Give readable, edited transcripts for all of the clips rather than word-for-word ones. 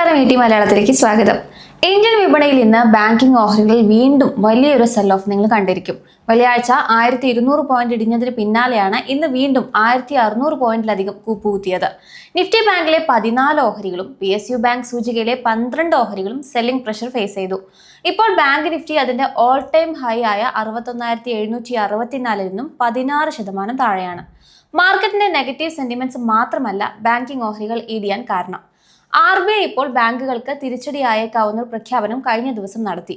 നമസ്കാരം മലയാളത്തിലേക്ക് സ്വാഗതം. ഇന്ത്യൻ വിപണിയിൽ ഇന്ന് ബാങ്കിംഗ് ഓഹരികളിൽ വീണ്ടും വലിയൊരു സെൽ ഓഫ് നിങ്ങൾ കണ്ടിരിക്കും. വെള്ളിയാഴ്ച 1200 പോയിന്റ് ഇടിഞ്ഞതിന് പിന്നാലെയാണ് ഇന്ന് വീണ്ടും 1600 പോയിന്റിലധികം കൂപ്പുകുത്തിയത്. നിഫ്റ്റി ബാങ്കിലെ 14 ഓഹരികളും PSU ബാങ്ക് സൂചികയിലെ 12 ഓഹരികളും സെല്ലിംഗ് പ്രഷർ ഫേസ് ചെയ്തു. ഇപ്പോൾ ബാങ്ക് നിഫ്റ്റി അതിന്റെ ഓൾ ടൈം ഹൈ ആയ 61,764 നിന്നും 16% താഴെയാണ്. മാർക്കറ്റിന്റെ നെഗറ്റീവ് സെന്റിമെന്റ്സ് മാത്രമല്ല ബാങ്കിംഗ് ഓഹരികൾ ഇടിയാൻ കാരണം. RBI ഇപ്പോൾ ബാങ്കുകൾക്ക് തിരിച്ചടിയായേക്കാവുന്ന ഒരു പ്രഖ്യാപനം കഴിഞ്ഞ ദിവസം നടത്തി.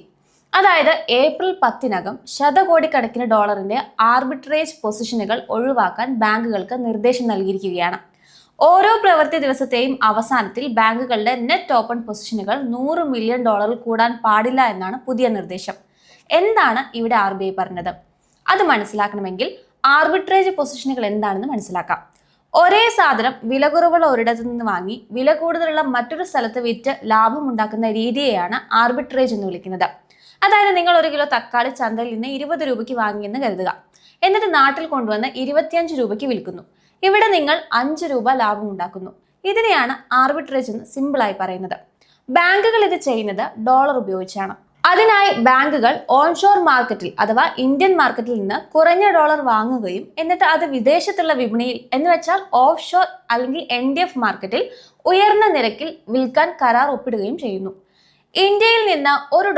അതായത് ഏപ്രിൽ 10-നകം ശതകോടിക്കണക്കിന് ഡോളറിന്റെ ആർബിട്രേജ് പൊസിഷനുകൾ ഒഴിവാക്കാൻ ബാങ്കുകൾക്ക് നിർദ്ദേശം നൽകിയിരിക്കുകയാണ്. ഓരോ പ്രവൃത്തി ദിവസത്തെയും അവസാനത്തിൽ ബാങ്കുകളുടെ നെറ്റ് ഓപ്പൺ പൊസിഷനുകൾ $100 മില്യൺ കൂടാൻ പാടില്ല എന്നാണ് പുതിയ നിർദ്ദേശം. എന്താണ് ഇവിടെ RBI പറഞ്ഞത്? അത് മനസ്സിലാക്കണമെങ്കിൽ ആർബിട്രേജ് പൊസിഷനുകൾ എന്താണെന്ന് മനസ്സിലാക്കാം. ഒരേ സാധനം വില കുറവുള്ള ഒരിടത്തു നിന്ന് വാങ്ങി വില കൂടുതലുള്ള മറ്റൊരു സ്ഥലത്ത് വിറ്റ് ലാഭം ഉണ്ടാക്കുന്ന രീതിയെയാണ് ആർബിട്രേജ് എന്ന് വിളിക്കുന്നത്. അതായത് നിങ്ങൾ 1 കിലോ തക്കാളി ചന്തയിൽ നിന്ന് 20 രൂപയ്ക്ക് വാങ്ങിയെന്ന് കരുതുക. എന്നിട്ട് നാട്ടിൽ കൊണ്ടുവന്ന് 25 രൂപയ്ക്ക് വിൽക്കുന്നു. ഇവിടെ നിങ്ങൾ 5 രൂപ ലാഭം ഉണ്ടാക്കുന്നു. ഇതിനെയാണ് ആർബിട്രേജ് എന്ന് സിമ്പിളായി പറയുന്നത്. ബാങ്കുകൾ ഇത് ചെയ്യുന്നത് ഡോളർ ഉപയോഗിച്ചാണ്. അതിനായി ബാങ്കുകൾ ഓൺഷോർ മാർക്കറ്റിൽ അഥവാ ഇന്ത്യൻ മാർക്കറ്റിൽ നിന്ന് കുറഞ്ഞ ഡോളർ വാങ്ങുകയും എന്നിട്ട് അത് വിദേശത്തുള്ള വിപണിയിൽ എന്ന് വെച്ചാൽ ഓഫ് ഷോർ അല്ലെങ്കിൽ NDF മാർക്കറ്റിൽ ഉയർന്ന നിരക്കിൽ വിൽക്കാൻ കരാർ ഒപ്പിടുകയും ചെയ്യുന്നു. ഇന്ത്യയിൽ നിന്ന് $1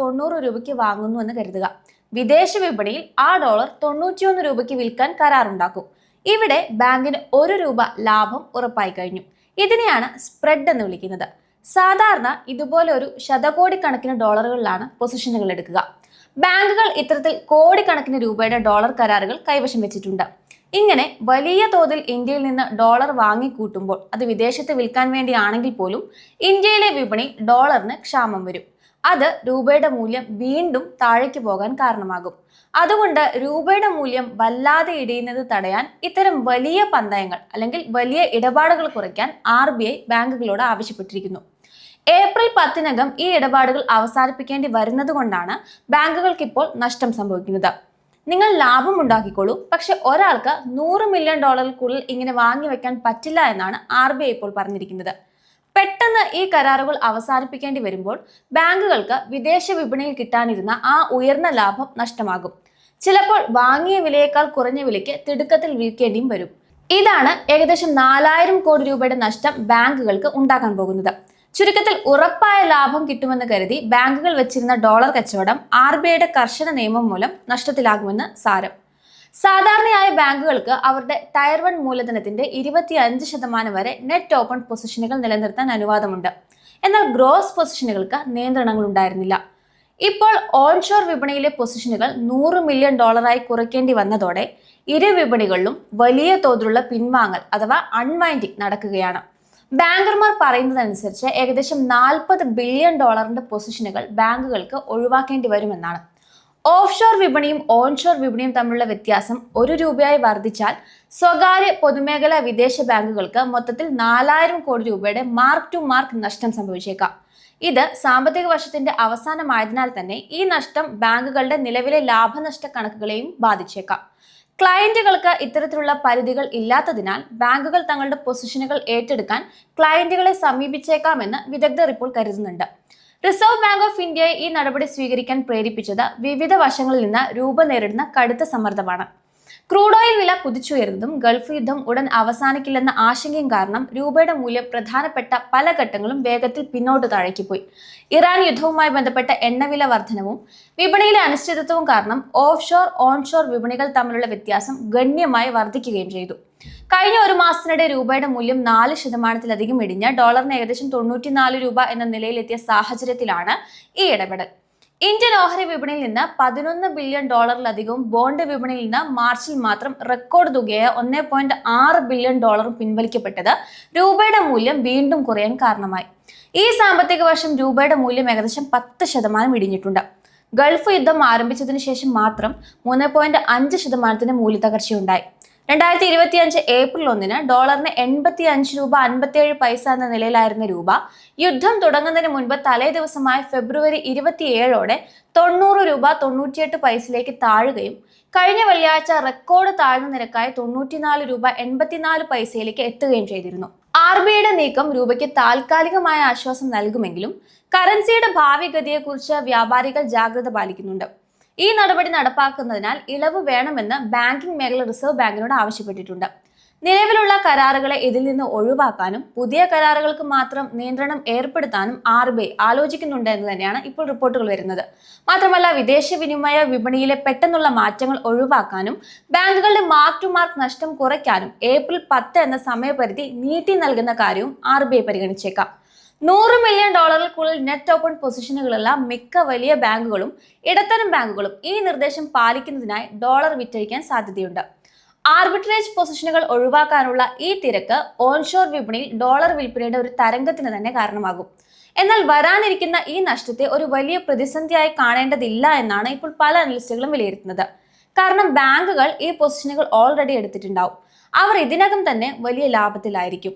90 രൂപയ്ക്ക് വാങ്ങുന്നു എന്ന് കരുതുക. വിദേശ വിപണിയിൽ ആ ഡോളർ 91 രൂപയ്ക്ക് വിൽക്കാൻ കരാറുണ്ടാക്കും. ഇവിടെ ബാങ്കിന് 1 രൂപ ലാഭം ഉറപ്പായി കഴിഞ്ഞു. ഇതിനെയാണ് സ്പ്രെഡ് എന്ന് വിളിക്കുന്നത്. സാധാരണ ഇതുപോലെ ഒരു ശതകോടിക്കണക്കിന് ഡോളറുകളിലാണ് പൊസിഷനുകൾ എടുക്കുക. ബാങ്കുകൾ ഇത്തരത്തിൽ കോടിക്കണക്കിന് രൂപയുടെ ഡോളർ കരാറുകൾ കൈവശം വെച്ചിട്ടുണ്ട്. ഇങ്ങനെ വലിയ തോതിൽ ഇന്ത്യയിൽ നിന്ന് ഡോളർ വാങ്ങിക്കൂട്ടുമ്പോൾ അത് വിദേശത്ത് വിൽക്കാൻ വേണ്ടിയാണെങ്കിൽ പോലും ഇന്ത്യയിലെ വിപണി ഡോളറിന് ക്ഷാമം വരും. അത് രൂപയുടെ മൂല്യം വീണ്ടും താഴേക്ക് പോകാൻ കാരണമാകും. അതുകൊണ്ട് രൂപയുടെ മൂല്യം വല്ലാതെ ഇടിയുന്നത് തടയാൻ ഇത്തരം വലിയ പന്തയങ്ങൾ അല്ലെങ്കിൽ വലിയ ഇടപാടുകൾ കുറയ്ക്കാൻ RBI ബാങ്കുകളോട് ആവശ്യപ്പെട്ടിരിക്കുന്നു. ഏപ്രിൽ 10-നകം ഈ ഇടപാടുകൾ അവസാനിപ്പിക്കേണ്ടി വരുന്നത് കൊണ്ടാണ് ബാങ്കുകൾക്ക് ഇപ്പോൾ നഷ്ടം സംഭവിക്കുന്നത്. നിങ്ങൾ ലാഭം ഉണ്ടാക്കിക്കോളൂ, പക്ഷെ ഒരാൾക്ക് $100 മില്യൺ ഇങ്ങനെ വാങ്ങി വെക്കാൻ പറ്റില്ല എന്നാണ് RBI ഇപ്പോൾ പറഞ്ഞിരിക്കുന്നത്. പെട്ടെന്ന് ഈ കരാറുകൾ അവസാനിപ്പിക്കേണ്ടി വരുമ്പോൾ ബാങ്കുകൾക്ക് വിദേശ വിപണിയിൽ കിട്ടാനിരുന്ന ആ ഉയർന്ന ലാഭം നഷ്ടമാകും. ചിലപ്പോൾ വാങ്ങിയ വിലയേക്കാൾ കുറഞ്ഞ വിലയ്ക്ക് തിടുക്കത്തിൽ വിൽക്കേണ്ടിയും വരും. ഇതാണ് ഏകദേശം 4000 കോടി രൂപയുടെ നഷ്ടം ബാങ്കുകൾക്ക് ഉണ്ടാക്കാൻ പോകുന്നത്. ചുരുക്കത്തിൽ ഉറപ്പായ ലാഭം കിട്ടുമെന്ന് കരുതി ബാങ്കുകൾ വെച്ചിരുന്ന ഡോളർ കച്ചവടം RBIയുടെ കർശന നിയമം മൂലം നഷ്ടത്തിലാകുമെന്ന് സാരം. സാധാരണയായ ബാങ്കുകൾക്ക് അവരുടെ ടയർ 1 മൂലധനത്തിന്റെ 25% വരെ നെറ്റ് ഓപ്പൺ പൊസിഷനുകൾ നിലനിർത്താൻ അനുവാദമുണ്ട്. എന്നാൽ ഗ്രോസ് പൊസിഷനുകൾക്ക് നിയന്ത്രണങ്ങൾ ഉണ്ടായിരുന്നില്ല. ഇപ്പോൾ ഓൺഷോർ വിപണിയിലെ പൊസിഷനുകൾ $100 മില്യൺ കുറയ്ക്കേണ്ടി വന്നതോടെ ഇരു വിപണികളിലും വലിയ തോതിലുള്ള പിൻവാങ്ങൽ അഥവാ അൺവൈൻഡിങ് നടക്കുകയാണ്. ബാങ്കർമാർ പറയുന്നതനുസരിച്ച് ഏകദേശം $40 ബില്യൺ പൊസിഷനുകൾ ബാങ്കുകൾക്ക് ഒഴിവാക്കേണ്ടി വരുമെന്നാണ്. ഓഫ് ഷോർ വിപണിയും ഓൺഷോർ വിപണിയും തമ്മിലുള്ള വ്യത്യാസം 1 രൂപയായി വർദ്ധിച്ചാൽ സ്വകാര്യ പൊതുമേഖലാ വിദേശ ബാങ്കുകൾക്ക് മൊത്തത്തിൽ 4000 കോടി രൂപയുടെ മാർക്ക് ടു മാർക്ക് നഷ്ടം സംഭവിച്ചേക്കാം. ഇത് സാമ്പത്തിക വർഷത്തിന്റെ അവസാനമായതിനാൽ തന്നെ ഈ നഷ്ടം ബാങ്കുകളുടെ നിലവിലെ ലാഭനഷ്ട കണക്കുകളെയും ബാധിച്ചേക്കാം. ക്ലയന്റുകൾക്ക് ഇത്തരത്തിലുള്ള പരിധികൾ ഇല്ലാത്തതിനാൽ ബാങ്കുകൾ തങ്ങളുടെ പൊസിഷനുകൾ ഏറ്റെടുക്കാൻ ക്ലയന്റുകളെ സമീപിച്ചേക്കാമെന്ന് വിദഗ്ധർ ഇപ്പോൾ കരുതുന്നുണ്ട്. റിസർവ് ബാങ്ക് ഓഫ് ഇന്ത്യയെ ഈ നടപടി സ്വീകരിക്കാൻ പ്രേരിപ്പിച്ചത് വിവിധ വശങ്ങളിൽ നിന്ന് രൂപ നേരിടുന്ന കടുത്ത സമ്മർദ്ദമാണ്. ക്രൂഡ് ഓയിൽ വില കുതിച്ചുയരുന്നതും ഗൾഫ് യുദ്ധം ഉടൻ അവസാനിക്കില്ലെന്ന ആശങ്കയും കാരണം രൂപയുടെ മൂല്യം പ്രധാനപ്പെട്ട പല ഘട്ടങ്ങളും വേഗത്തിൽ പിന്നോട്ട് താഴേക്ക് പോയി. ഇറാൻ യുദ്ധവുമായി ബന്ധപ്പെട്ട എണ്ണവില വർധനവും വിപണിയിലെ അനിശ്ചിതത്വവും കാരണം ഓഫ് ഷോർ ഓൺഷോർ വിപണികൾ തമ്മിലുള്ള വ്യത്യാസം ഗണ്യമായി വർദ്ധിക്കുകയും ചെയ്തു. കഴിഞ്ഞ 1 മാസത്തിനിടെ രൂപയുടെ മൂല്യം 4% ഇടിഞ്ഞ് ഡോളറിന് ഏകദേശം 94 രൂപ എന്ന നിലയിലെത്തിയ സാഹചര്യത്തിലാണ് ഈ ഇടപെടൽ. ഇന്ത്യൻ ഓഹരി വിപണിയിൽ നിന്ന് $11 ബില്യൺ ബോണ്ട് വിപണിയിൽ നിന്ന് മാർച്ചിൽ മാത്രം റെക്കോർഡ് തുകയായ $1.6 ബില്യൺ പിൻവലിക്കപ്പെട്ടത് രൂപയുടെ മൂല്യം വീണ്ടും കുറയാൻ കാരണമായി. ഈ സാമ്പത്തിക വർഷം രൂപയുടെ മൂല്യം ഏകദേശം 10% ഇടിഞ്ഞിട്ടുണ്ട്. ഗൾഫ് യുദ്ധം ആരംഭിച്ചതിനു ശേഷം മാത്രം 3.5% മൂല്യത്തകർച്ചയുണ്ടായി. 2025 ഏപ്രിൽ 1-ന് ഡോളറിന് 85 രൂപ 57 പൈസ എന്ന നിലയിലായിരുന്ന രൂപ യുദ്ധം തുടങ്ങുന്നതിന് മുൻപ് തലേ ദിവസമായ ഫെബ്രുവരി 27-ഓടെ 90 രൂപ 98 പൈസയിലേക്ക് താഴുകയും കഴിഞ്ഞ വെള്ളിയാഴ്ച റെക്കോർഡ് താഴ്ന്ന നിരക്കായ 94 രൂപ 84 പൈസയിലേക്ക് എത്തുകയും ചെയ്തിരുന്നു. RBIയുടെ നീക്കം രൂപയ്ക്ക് താൽക്കാലികമായ ആശ്വാസം നൽകുമെങ്കിലും കറൻസിയുടെ ഭാവി ഗതിയെക്കുറിച്ച് വ്യാപാരികൾ ജാഗ്രത പാലിക്കുന്നുണ്ട്. ഈ നടപടി നടപ്പാക്കുന്നതിനാൽ ഇളവ് വേണമെന്ന് ബാങ്കിംഗ് മേഖല റിസർവ് ബാങ്കിനോട് ആവശ്യപ്പെട്ടിട്ടുണ്ട്. നിലവിലുള്ള കരാറുകളെ ഇതിൽ നിന്ന് ഒഴിവാക്കാനും പുതിയ കരാറുകൾക്ക് മാത്രം നിയന്ത്രണം ഏർപ്പെടുത്താനും RBI ആലോചിക്കുന്നുണ്ട് എന്ന് തന്നെയാണ് ഇപ്പോൾ റിപ്പോർട്ടുകൾ വരുന്നത്. മാത്രമല്ല, വിദേശ വിനിമയ വിപണിയിലെ പെട്ടെന്നുള്ള മാറ്റങ്ങൾ ഒഴിവാക്കാനും ബാങ്കുകളുടെ മാർക്ക് ടു മാർക്ക് നഷ്ടം കുറയ്ക്കാനും ഏപ്രിൽ 10 എന്ന സമയപരിധി നീട്ടി നൽകുന്ന കാര്യവും RBI പരിഗണിച്ചേക്കാം. $100 മില്യൺ നെറ്റ് ഓപ്പൺ പൊസിഷനുകളുള്ള മിക്ക വലിയ ബാങ്കുകളും ഇടത്തരം ബാങ്കുകളും ഈ നിർദ്ദേശം പാലിക്കുന്നതിനായി ഡോളർ വിറ്റഴിക്കാൻ സാധ്യതയുണ്ട്. ആർബിട്രേജ് പൊസിഷനുകൾ ഒഴിവാക്കാനുള്ള ഈ തിരക്ക് ഓൺഷോർ വിപണിയിൽ ഡോളർ വിൽപ്പനയുടെ ഒരു തരംഗത്തിന് തന്നെ കാരണമാകും. എന്നാൽ വരാനിരിക്കുന്ന ഈ നഷ്ടത്തെ ഒരു വലിയ പ്രതിസന്ധിയായി കാണേണ്ടതില്ല എന്നാണ് ഇപ്പോൾ പല അനലിസ്റ്റുകളും വിലയിരുത്തുന്നത്. കാരണം ബാങ്കുകൾ ഈ പൊസിഷനുകൾ ഓൾറെഡി എടുത്തിട്ടുണ്ടാവും. അവർ ഇതിനകം തന്നെ വലിയ ലാഭത്തിലായിരിക്കും.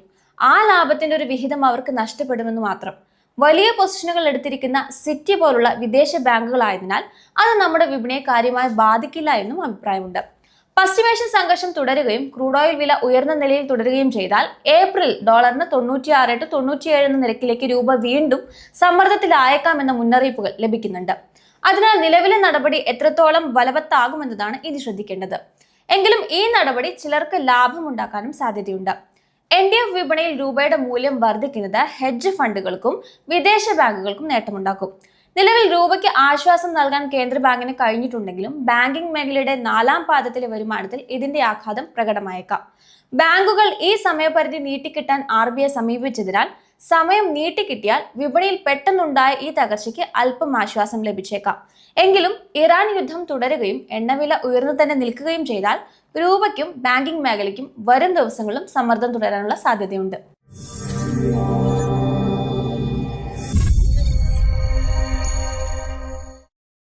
ആ ലാഭത്തിന്റെ ഒരു വിഹിതം അവർക്ക് നഷ്ടപ്പെടുമെന്ന് മാത്രം. വലിയ പൊസിഷനുകൾ എടുത്തിരിക്കുന്ന സിറ്റി പോലുള്ള വിദേശ ബാങ്കുകളായതിനാൽ അത് നമ്മുടെ വിപണിയെ കാര്യമായി ബാധിക്കില്ല എന്നും അഭിപ്രായമുണ്ട്. പശ്ചിമേഷ്യൻ സംഘർഷം തുടരുകയും ക്രൂഡ് ഓയിൽ വില ഉയർന്ന നിലയിൽ തുടരുകയും ചെയ്താൽ ഏപ്രിൽ ഡോളറിന് 96 to 97 എന്ന നിരക്കിലേക്ക് രൂപ വീണ്ടും സമ്മർദ്ദത്തിലായേക്കാമെന്ന മുന്നറിയിപ്പുകൾ ലഭിക്കുന്നുണ്ട്. അതിനാൽ നിലവിലെ നടപടി എത്രത്തോളം ബലവത്താകുമെന്നതാണ് ഇനി ശ്രദ്ധിക്കേണ്ടത്. എങ്കിലും ഈ നടപടി ചിലർക്ക് ലാഭമുണ്ടാക്കാനും സാധ്യതയുണ്ട്. NDF വിപണിയിൽ രൂപയുടെ മൂല്യം വർദ്ധിക്കുന്നത് ഹെഡ്ജ് ഫണ്ടുകൾക്കും വിദേശ ബാങ്കുകൾക്കും നേട്ടമുണ്ടാക്കും. നിലവിൽ രൂപയ്ക്ക് ആശ്വാസം നൽകാൻ കേന്ദ്ര ബാങ്കിന് കഴിഞ്ഞിട്ടുണ്ടെങ്കിലും ബാങ്കിംഗ് മേഖലയുടെ 4ാം പാദത്തിലെ വരുമാനത്തിൽ ഇതിന്റെ ആഘാതം പ്രകടമായേക്കാം. ബാങ്കുകൾ ഈ സമയപരിധി നീട്ടിക്കിട്ടാൻ RBI സമീപിച്ചതിനാൽ സമയം നീട്ടിക്കിട്ടിയാൽ വിപണിയിൽ പെട്ടെന്നുണ്ടായ ഈ തകർച്ചയ്ക്ക് അല്പം ആശ്വാസം ലഭിച്ചേക്കാം. എങ്കിലും ഇറാൻ യുദ്ധം തുടരുകയും എണ്ണവില ഉയർന്നു തന്നെ നിൽക്കുകയും ചെയ്താൽ രൂപയ്ക്കും ബാങ്കിംഗ് മേഖലയ്ക്കും വരും ദിവസങ്ങളിലും സമ്മർദ്ദം തുടരാനുള്ള സാധ്യതയുണ്ട്.